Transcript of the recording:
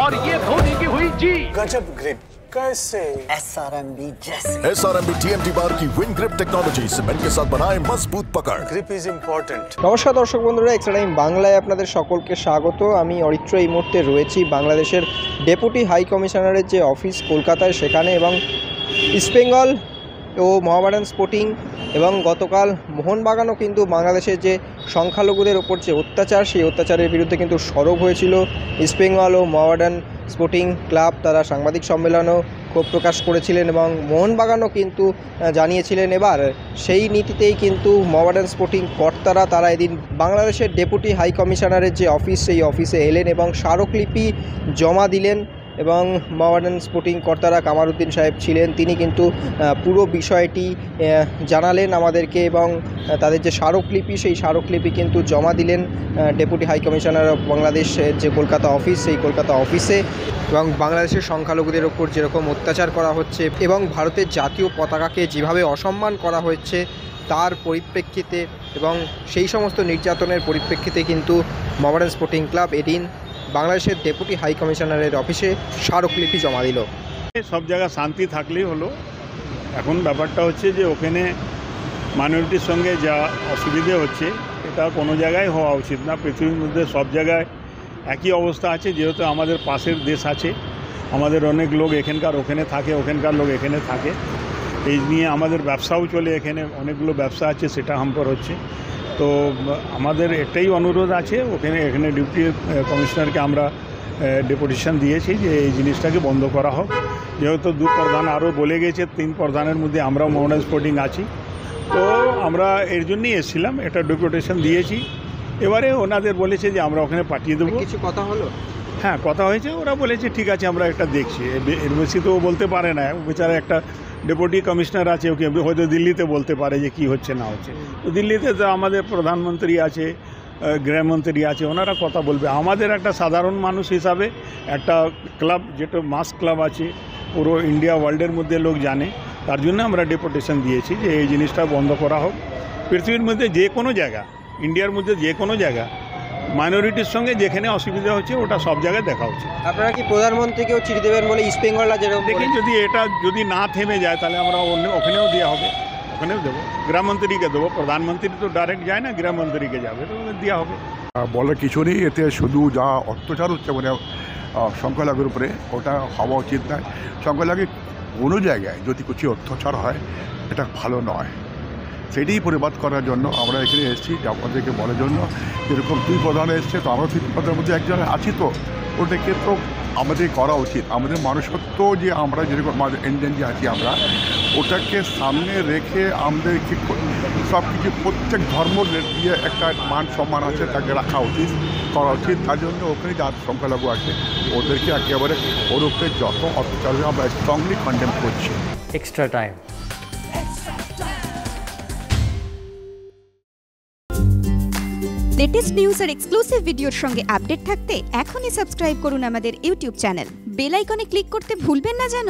और ये धोनी की हुई जी। गजब ग्रिप कैसे SRMB जैसे। SRMB TMT बार की विन ग्रिप टेक्नोलॉजी सीमेंट के साथ बनाए मजबूत पकड़। Grip is important. নমস্কার দর্শক বন্ধুরা, এক্সট্রা টাইম বাংলায় আপনাদের সকলকে স্বাগত। আমি অরিত্র এই মুহূর্তে রয়েছি বাংলাদেশের ডেপুটি হাই কমিশনারের যে অফিস কলকাতায় সেখানে, এবং ইস্টবেঙ্গল ও মোহামেডান স্পোর্টিং এবং গতকাল মোহনবাগানও কিন্তু বাংলাদেশের যে সংখ্যালঘুদের ওপর যে অত্যাচার, সেই অত্যাচারের বিরুদ্ধে কিন্তু সরব হয়েছিল। ইস্টবেঙ্গল ও মোহামেডান স্পোর্টিং ক্লাব তারা সাংবাদিক সম্মেলনও ক্ষোভ প্রকাশ করেছিলেন, এবং মোহনবাগানও কিন্তু জানিয়েছিলেন এবার সেই নীতিতেই কিন্তু মোহামেডান স্পোর্টিং কর্তারা তারা এদিন বাংলাদেশের ডেপুটি হাই কমিশনারের যে অফিস সেই অফিসে এলেন এবং স্মারকলিপি জমা দিলেন। এবং মোহামেডান স্পোর্টিং কর্তারা কামারউদ্দিন সাহেব ছিলেন, তিনি কিন্তু পুরো বিষয়টি জানালেন আমাদেরকে, এবং তাদের যে স্মারকলিপি সেই স্মারকলিপি কিন্তু জমা দিলেন ডেপুটি হাই কমিশনার অফ বাংলাদেশের যে কলকাতা অফিস সেই কলকাতা অফিসে। এবং বাংলাদেশের সংখ্যালঘুদের ওপর যেরকম অত্যাচার করা হচ্ছে এবং ভারতের জাতীয় পতাকাকে যেভাবে অসম্মান করা হচ্ছে তার পরিপ্রেক্ষিতে এবং সেই সমস্ত নির্যাতনের পরিপ্রেক্ষিতে কিন্তু মোহামেডান স্পোর্টিং ক্লাব এদিন বাংলাদেশের ডেপুটি হাই কমিশনারের অফিসে স্মারকলিপি জমা দিল। সব জায়গায় শান্তি থাকলেই হলো। এখন ব্যাপারটা হচ্ছে যে ওখানে মাইনরিটির সঙ্গে যা অসুবিধে হচ্ছে এটা কোনো জায়গায় হওয়া উচিত না। পৃথিবীর মধ্যে সব জায়গায় একই অবস্থা আছে, যেহেতু আমাদের পাশের দেশ আছে, আমাদের অনেক লোক এখানকার ওখানে থাকে, ওখানকার লোক এখানে থাকে, এই নিয়ে আমাদের ব্যবসাও চলে, এখানে অনেকগুলো ব্যবসা আছে, সেটা হাম্পার হচ্ছে। তো আমাদের একটাই অনুরোধ আছে, এখানে ডিপুটি কমিশনারকে আমরা ডেপুটেশন দিয়েছি যে এই জিনিসটাকে বন্ধ করা হোক। যেহেতু দু প্রধান আরও বলে গেছে, 3 প্রধানের মধ্যে আমরাও মোহামেডান স্পোর্টিং আছি, তো আমরা এর জন্যই এসেছিলাম, একটা ডেপুটেশন দিয়েছি। এবারে ওনাদের বলেছে যে আমরা ওখানে পাঠিয়ে দেবো। কিছু কথা হলো? হ্যাঁ, কথা হয়েছে, ওরা বলেছে ঠিক আছে আমরা একটা দেখছি। এর বেশি তো ও বলতে পারে না, বেচারা একটা ডেপুটি কমিশনার আছে, ওকে হয়তো দিল্লিতে বলতে পারে যে কি হচ্ছে না হচ্ছে। তো দিল্লিতে তো আমাদের প্রধানমন্ত্রী আছে, গৃহমন্ত্রী আছে, ওনারা কথা বলবে। আমাদের একটা সাধারণ মানুষ হিসাবে একটা ক্লাব, যেটা মাস ক্লাব আছে পুরো ইন্ডিয়া ওয়ার্ল্ডের মধ্যে লোক জানে, তার জন্য আমরা ডেপুটেশন দিয়েছি যে এই জিনিসটা বন্ধ করা হোক। পৃথিবীর মধ্যে যে কোনো জায়গা, ইন্ডিয়ার মধ্যে যে কোনো জায়গা মাইনরিটির সঙ্গে যেখানে অসুবিধা হচ্ছে ওটা সব জায়গায় দেখা উচিত। আপনারা কি প্রধানমন্ত্রীকেও চিঠি দেবেন বলে ইস্টবেঙ্গলরা যেরকম দেখি, যদি এটা যদি না থেমে যায় তাহলে আমরা ওখানেও দেওয়া হবে, ওখানেও দেবো, গৃহমন্ত্রীকে দেবো। প্রধানমন্ত্রী তো ডাইরেক্ট যায় না, গৃহমন্ত্রীকে যাবে, তো দেওয়া হবে। বলার কিছু নেই, এতে শুধু যা অত্যাচার হচ্ছে মানে সংখ্যালঘুর উপরে, ওটা হওয়া উচিত নয়। সংখ্যালঘু কোনো জায়গায় যদি কিছু অত্যাচার হয় এটা ভালো নয়, সেটাই পরিবাদ করার জন্য আমরা এখানে এসেছি, আপনাদেরকে বলার জন্য। যেরকম 2 প্রধান এসছে, তো আমরা 3 প্রধানের মধ্যে একজন আছি, তো ওটাকে তো আমাদের করা উচিত। আমাদের মানুষত্ব যে আমরা যেরকম আমাদের ইন্ডিয়ান যে আছি আমরা, ওটাকে সামনে রেখে আমাদেরকে সব কিছু প্রত্যেক ধর্ম দিয়ে একটা মান সম্মান আছে, তাকে রাখা উচিত, করা উচিত। তার জন্য ওখানে যা সংখ্যালঘু আছে ওদেরকে একেবারে ওর উপরে যত অত্যাচার আমরা স্ট্রংলি কন্ডেম করছি। Extra time. লেটেস্ট নিউজ আর এক্সক্লুসিভ ভিডিওর সঙ্গে আপডেট থাকতে এখনই সাবস্ক্রাইব করুন আমাদের ইউটিউব চ্যানেল। বেল আইকনে ক্লিক করতে ভুলবেন না যেন।